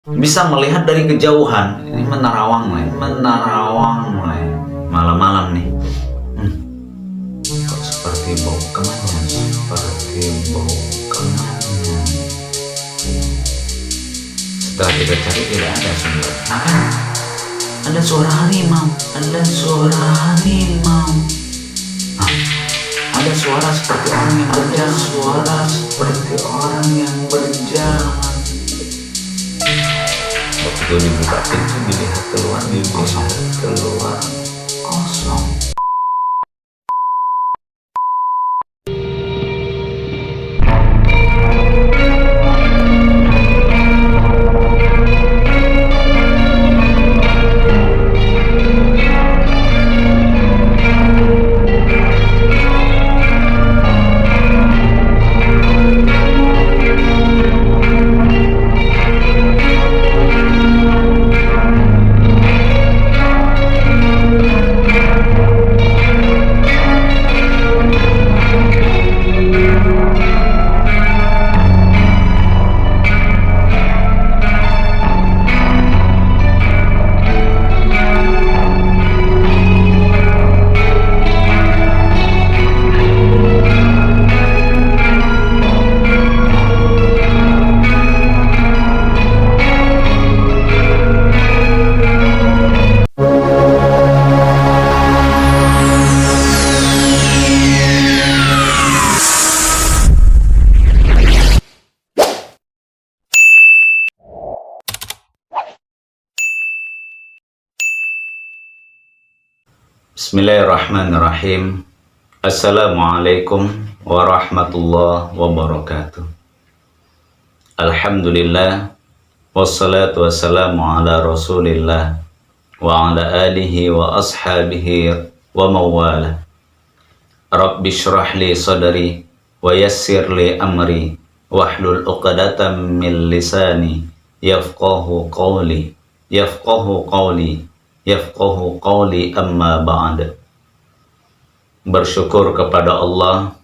bisa melihat dari kejauhan. Ini menerawang lah, malam-malam nih. Kok seperti bau kemenyan, seperti bau kemenyan. Setelah kita cari tidak ada sumber. Ada suara harimau, ada suara harimau. Ada suara seperti orang yang berjalan, suara seperti orang yang berjalan. Waktu dibuka pintu, dilihat keluar, kosong. Bismillahirrahmanirrahim. Assalamualaikum warahmatullahi wabarakatuh. Alhamdulillah, wassalatu wassalamu ala rasulillah wa ala alihi wa ashabihi wa mawala. Rabbi syrah li sadari wa yassir li amri wahlul uqadatam min lisani yafqahu qawli amma ba'd. Bersyukur kepada Allah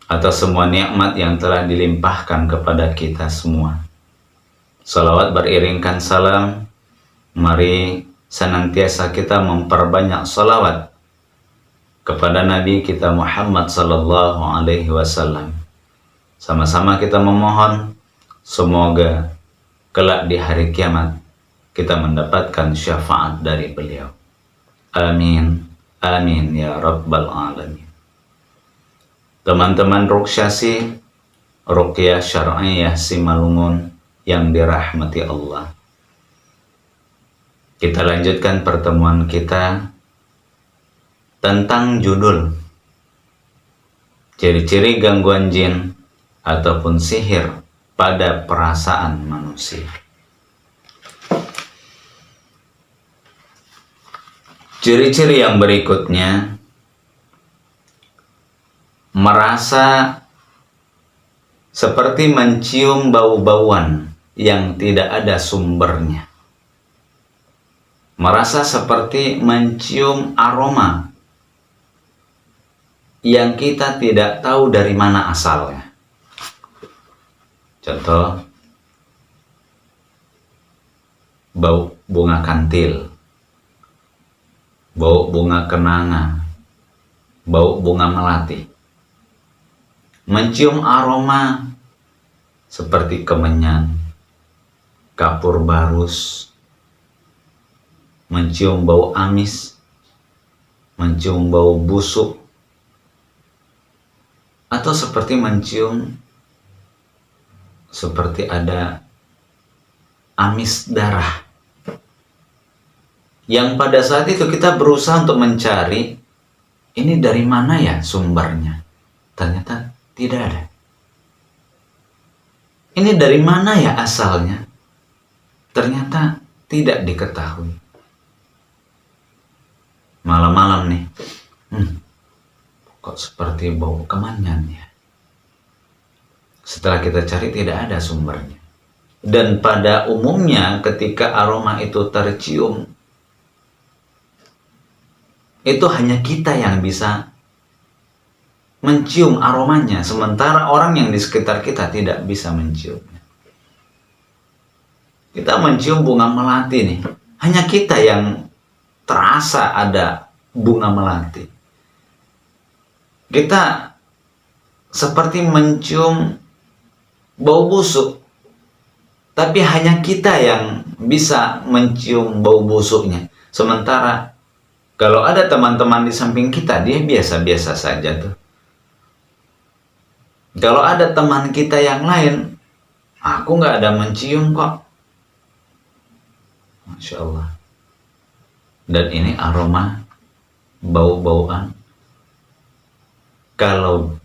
atas semua nikmat yang telah dilimpahkan kepada kita semua. Salawat beriringkan salam. Mari senantiasa kita memperbanyak salawat kepada Nabi kita Muhammad sallallahu alaihi wasallam. Sama-sama kita memohon semoga kelak di hari kiamat kita mendapatkan syafaat dari beliau. Amin, amin ya rabbal alamin. Teman-teman Ruqyah Syar'iyah Simalungun yang dirahmati Allah, kita lanjutkan pertemuan kita tentang judul ciri-ciri gangguan jin ataupun sihir pada perasaan manusia. Ciri-ciri yang berikutnya, merasa seperti mencium bau-bauan yang tidak ada sumbernya. Merasa seperti mencium aroma yang kita tidak tahu dari mana asalnya. Contoh, bau bunga kantil, bau bunga kenanga, bau bunga melati. Mencium aroma seperti kemenyan, kapur barus, mencium bau amis, mencium bau busuk, atau seperti mencium seperti ada amis darah. Yang pada saat itu kita berusaha untuk mencari, ini dari mana ya sumbernya? Ternyata tidak ada. Ini dari mana ya asalnya? Ternyata tidak diketahui. Malam-malam nih, kok seperti bau kemenyan ya? Setelah kita cari tidak ada sumbernya. Dan pada umumnya ketika aroma itu tercium, itu hanya kita yang bisa mencium aromanya, sementara orang yang di sekitar kita tidak bisa menciumnya. Kita mencium bunga melati nih. Hanya kita yang terasa ada bunga melati. Kita seperti mencium bau busuk. Tapi hanya kita yang bisa mencium bau busuknya. Sementara kalau ada teman-teman di samping kita, dia biasa-biasa saja tuh. Kalau ada teman kita yang lain, aku nggak ada mencium kok. Masya Allah. Dan ini aroma bau-bauan. Kalau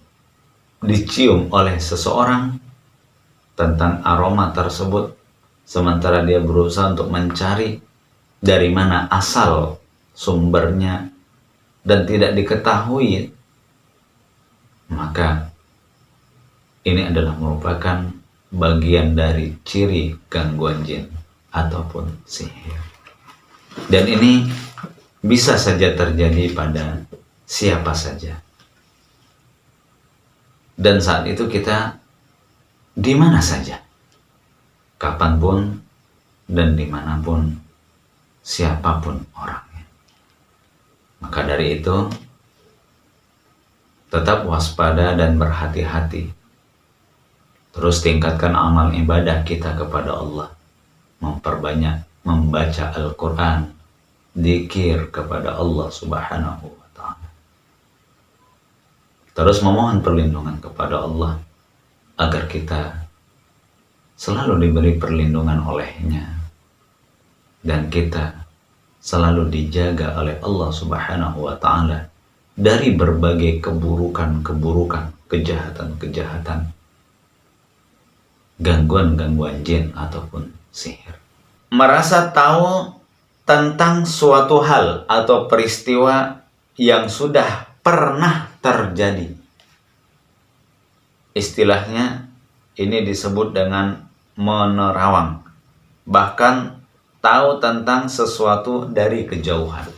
dicium oleh seseorang tentang aroma tersebut, sementara dia berusaha untuk mencari dari mana asal sumbernya dan tidak diketahui, maka ini adalah merupakan bagian dari ciri gangguan jin ataupun sihir. Dan ini bisa saja terjadi pada siapa saja. Dan saat itu kita di mana saja, kapanpun dan dimanapun, siapapun orangnya. Maka dari itu, tetap waspada dan berhati-hati. Terus tingkatkan amal ibadah kita kepada Allah. Memperbanyak membaca Al-Quran, dzikir kepada Allah Subhanahu wa Ta'ala. Terus memohon perlindungan kepada Allah agar kita selalu diberi perlindungan olehnya dan kita selalu dijaga oleh Allah Subhanahu wa Ta'ala dari berbagai keburukan-keburukan, kejahatan-kejahatan, gangguan-gangguan jin ataupun sihir. Merasa tahu tentang suatu hal atau peristiwa yang sudah pernah terjadi. Istilahnya ini disebut dengan menerawang. Bahkan tahu tentang sesuatu dari kejauhan.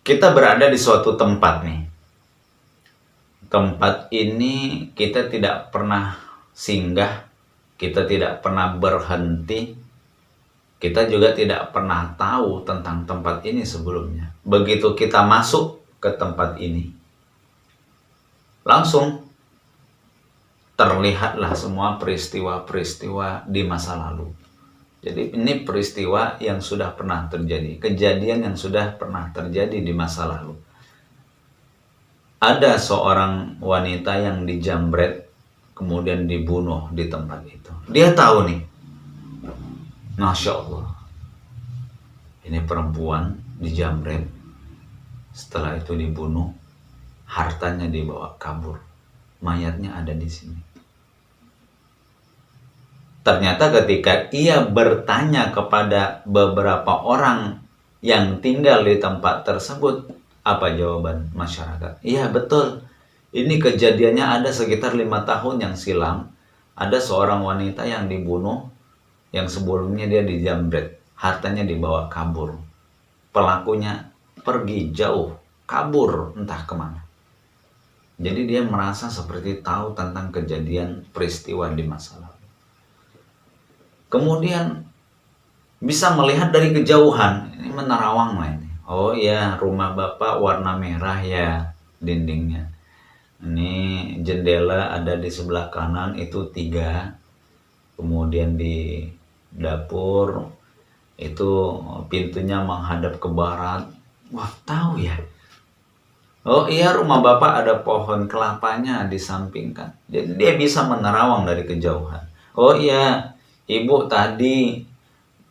Kita berada di suatu tempat nih. Tempat ini kita tidak pernah singgah, kita tidak pernah berhenti, kita juga tidak pernah tahu tentang tempat ini sebelumnya. Begitu kita masuk ke tempat ini, langsung terlihatlah semua peristiwa-peristiwa di masa lalu. Jadi ini peristiwa yang sudah pernah terjadi, kejadian yang sudah pernah terjadi di masa lalu. Ada seorang wanita yang dijamret, kemudian dibunuh di tempat itu. Dia tahu nih, Masya Allah, ini perempuan dijamret, setelah itu dibunuh, hartanya dibawa kabur, mayatnya ada di sini. Ternyata ketika ia bertanya kepada beberapa orang yang tinggal di tempat tersebut, apa jawaban masyarakat? Iya betul, ini kejadiannya ada sekitar 5 tahun yang silam. Ada seorang wanita yang dibunuh, yang sebelumnya dia dijamret, hartanya dibawa kabur. Pelakunya pergi jauh, kabur entah kemana. Jadi dia merasa seperti tahu tentang kejadian peristiwa di masa lalu. Kemudian bisa melihat dari kejauhan, ini menerawang lah ini. Oh iya, rumah bapak warna merah ya dindingnya. Ini jendela ada di sebelah kanan itu 3. Kemudian di dapur itu pintunya menghadap ke barat. Wah, tahu ya. Oh iya, rumah bapak ada pohon kelapanya di samping kan. Jadi dia bisa menerawang dari kejauhan. Oh iya, ibu tadi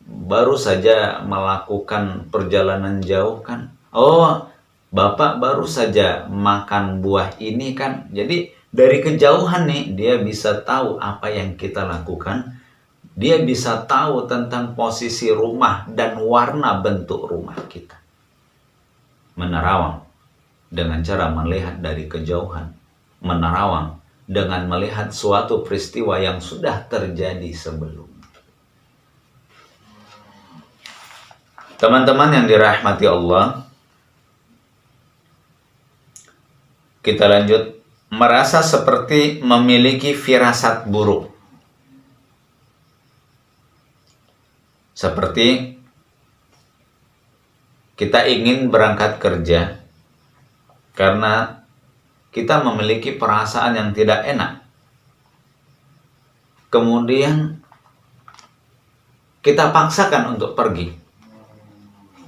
baru saja melakukan perjalanan jauh kan. Oh, bapak baru saja makan buah ini kan. Jadi dari kejauhan nih dia bisa tahu apa yang kita lakukan. Dia bisa tahu tentang posisi rumah dan warna bentuk rumah kita. Menerawang dengan cara melihat dari kejauhan. Menerawang dengan melihat suatu peristiwa yang sudah terjadi sebelumnya. Teman-teman yang dirahmati Allah, kita lanjut. Merasa seperti memiliki firasat buruk. Seperti kita ingin berangkat kerja karena kita memiliki perasaan yang tidak enak. Kemudian kita paksakan untuk pergi.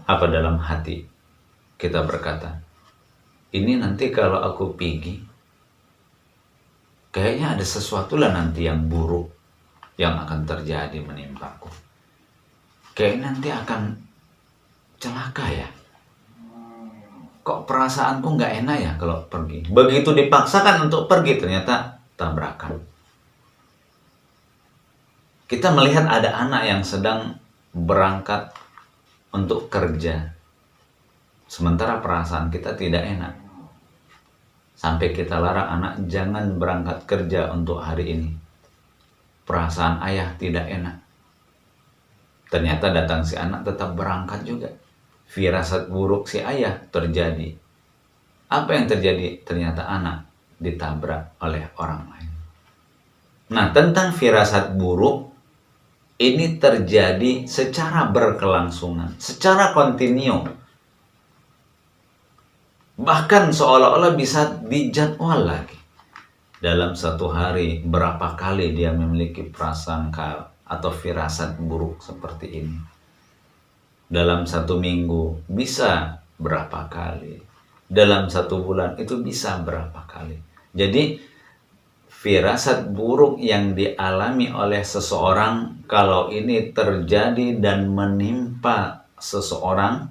Apa dalam hati kita berkata, ini nanti kalau aku pergi, kayaknya ada sesuatu lah nanti yang buruk yang akan terjadi menimpaku. Kayaknya nanti akan celaka ya. Kok perasaanku nggak enak ya kalau pergi. Begitu dipaksakan untuk pergi, ternyata tabrakan. Kita melihat ada anak yang sedang berangkat untuk kerja, sementara perasaan kita tidak enak. Sampai kita larang anak, jangan berangkat kerja untuk hari ini. Perasaan ayah tidak enak. Ternyata datang si anak tetap berangkat juga. Firasat buruk si ayah terjadi. Apa yang terjadi? Ternyata anak ditabrak oleh orang lain. Nah, tentang firasat buruk, ini terjadi secara berkelangsungan, secara kontinu. Bahkan seolah-olah bisa dijadwal lagi. Dalam satu hari, berapa kali dia memiliki prasangka atau firasat buruk seperti ini. Dalam satu minggu bisa berapa kali. Dalam satu bulan itu bisa berapa kali. Jadi firasat buruk yang dialami oleh seseorang, kalau ini terjadi dan menimpa seseorang,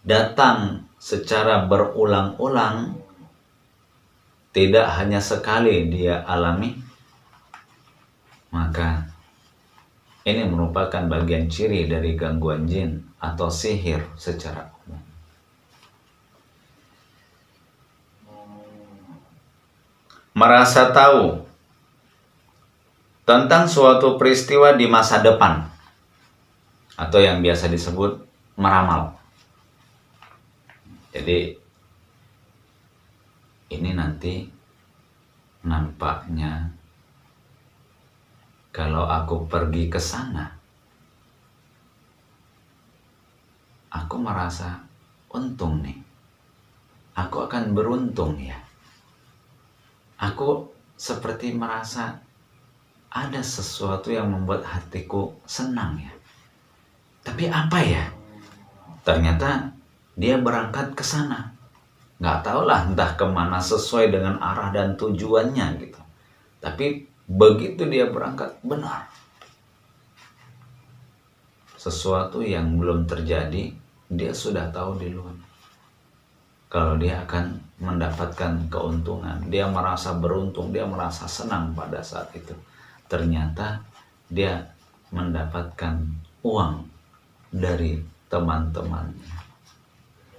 datang secara berulang-ulang, tidak hanya sekali dia alami, maka ini merupakan bagian ciri dari gangguan jin atau sihir secara umum. Merasa tahu tentang suatu peristiwa di masa depan, atau yang biasa disebut meramal. Jadi ini nanti nampaknya kalau aku pergi ke sana, aku merasa untung nih. Aku akan beruntung ya. Aku seperti merasa ada sesuatu yang membuat hatiku senang ya. Tapi apa ya? Ternyata dia berangkat ke sana. Nggak tahulah entah kemana sesuai dengan arah dan tujuannya gitu. Tapi begitu dia berangkat, benar. Sesuatu yang belum terjadi, dia sudah tahu di luar. Kalau dia akan mendapatkan keuntungan, dia merasa beruntung, dia merasa senang pada saat itu. Ternyata dia mendapatkan uang dari teman-temannya.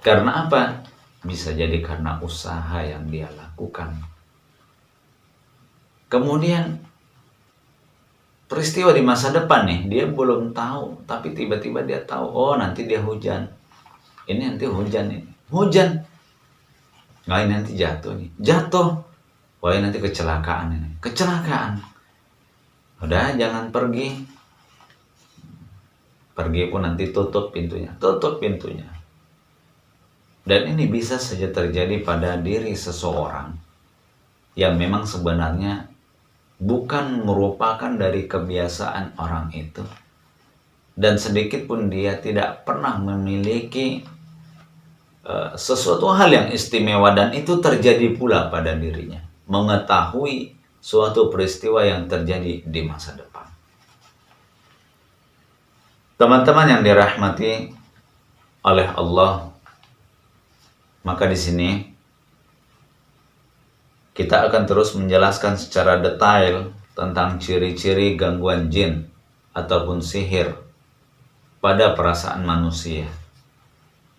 Karena apa? Bisa jadi karena usaha yang dia lakukan. Kemudian peristiwa di masa depan nih, dia belum tahu, tapi tiba-tiba dia tahu, oh nanti dia hujan. Ini nanti hujan ini. Hujan. Nggak, ini nanti jatuh nih. Jatuh. Wah, ini nanti kecelakaan ini. Kecelakaan. Udah, jangan pergi. Pergi pun nanti tutup pintunya. Tutup pintunya. Dan ini bisa saja terjadi pada diri seseorang yang memang sebenarnya bukan merupakan dari kebiasaan orang itu. Dan sedikit pun dia tidak pernah memiliki sesuatu hal yang istimewa, dan itu terjadi pula pada dirinya. Mengetahui suatu peristiwa yang terjadi di masa depan. Teman-teman yang dirahmati oleh Allah, maka di sini kita akan terus menjelaskan secara detail tentang ciri-ciri gangguan jin ataupun sihir pada perasaan manusia.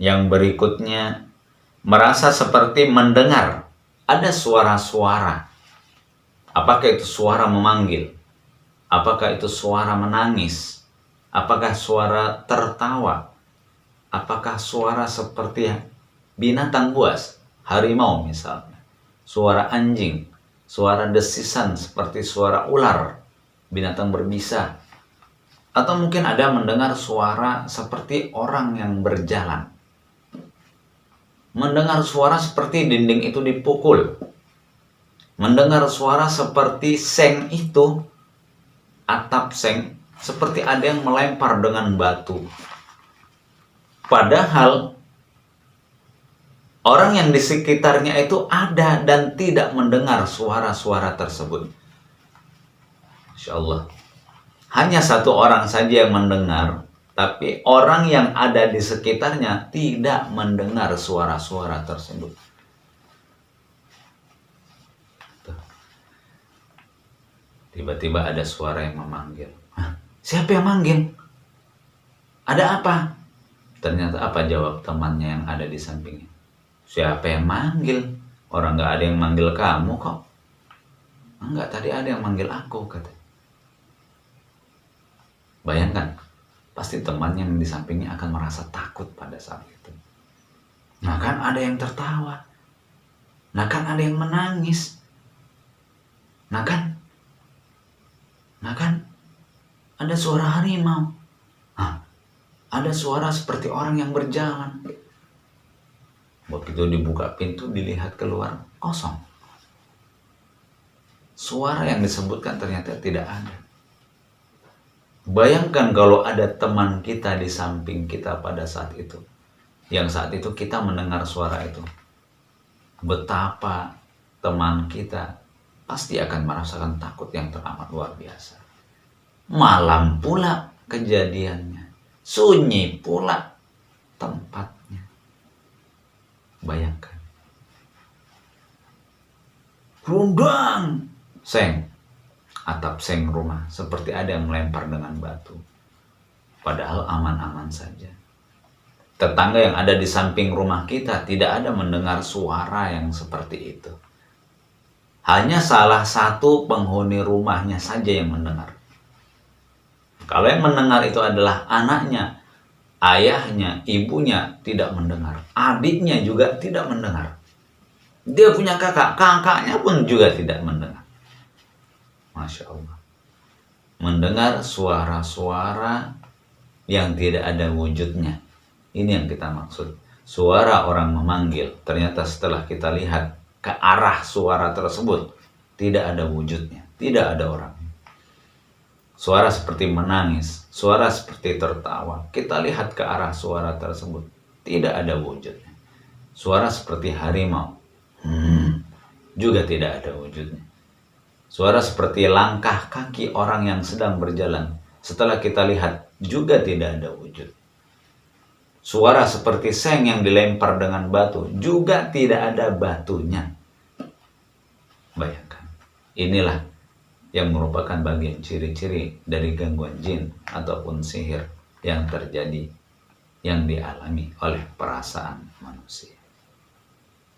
Yang berikutnya, merasa seperti mendengar ada suara-suara. Apakah itu suara memanggil? Apakah itu suara menangis? Apakah suara tertawa? Apakah suara seperti binatang buas, harimau misalnya? Suara anjing, suara desisan seperti suara ular, binatang berbisa. Atau mungkin ada mendengar suara seperti orang yang berjalan. Mendengar suara seperti dinding itu dipukul. Mendengar suara seperti seng itu, atap seng, seperti ada yang melempar dengan batu. Padahal orang yang di sekitarnya itu ada dan tidak mendengar suara-suara tersebut. Insya Allah. Hanya satu orang saja yang mendengar, tapi orang yang ada di sekitarnya tidak mendengar suara-suara tersebut. Tiba-tiba ada suara yang memanggil. Hah, siapa yang manggil? Ada apa? Ternyata apa jawab temannya yang ada di sampingnya? Siapa yang manggil? Orang gak ada yang manggil kamu kok. Enggak, tadi ada yang manggil aku, kata. Bayangkan, pasti teman yang di sampingnya akan merasa takut pada saat itu. Nah kan ada yang tertawa. Nah kan ada yang menangis. Nah kan ada suara harimau. Nah, ada suara seperti orang yang berjalan. Begitu dibuka pintu, dilihat keluar, kosong. Suara yang disebutkan ternyata tidak ada. Bayangkan kalau ada teman kita di samping kita pada saat itu. Yang saat itu kita mendengar suara itu. Betapa teman kita pasti akan merasakan takut yang teramat luar biasa. Malam pula kejadiannya. Sunyi pula tempatnya. Bayangkan. Rundang, seng. Atap seng rumah seperti ada yang melempar dengan batu. Padahal aman-aman saja. Tetangga yang ada di samping rumah kita tidak ada mendengar suara yang seperti itu. Hanya salah satu penghuni rumahnya saja yang mendengar. Kalau yang mendengar itu adalah anaknya, ayahnya, ibunya tidak mendengar. Adiknya juga tidak mendengar. Dia punya kakak, kakaknya pun juga tidak mendengar. Masya Allah. Mendengar suara-suara yang tidak ada wujudnya. Ini yang kita maksud. Suara orang memanggil. Ternyata setelah kita lihat ke arah suara tersebut, tidak ada wujudnya. Tidak ada orang. Suara seperti menangis. Suara seperti tertawa. Kita lihat ke arah suara tersebut. Tidak ada wujudnya. Suara seperti harimau. Juga tidak ada wujudnya. Suara seperti langkah kaki orang yang sedang berjalan. Setelah kita lihat, juga tidak ada wujud. Suara seperti seng yang dilempar dengan batu. Juga tidak ada batunya. Bayangkan. Inilah yang merupakan bagian ciri-ciri dari gangguan jin ataupun sihir yang terjadi, yang dialami oleh perasaan manusia.